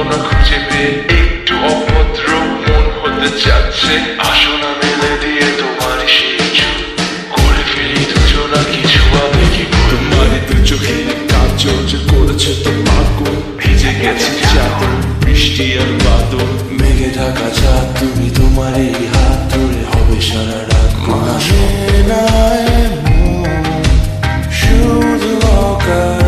না খুঁজে পেয়ে একটু অভদ্র মন হতে চাচ্ছে। আসো না মেলে দিয়ে তোমার সেই চুল, করে ফেলি দুজনা কিছু আবেগী ভুল। তোমার দু চোখে কাজল যে করেছে তো পাগল, ভিজে গেছে চাদর বৃষ্টি আর বাদল। মেঘে ঢাকা চাঁদ তুমি তোমার এই হাত ধরে হবে সারা রাত। শুধু অকাল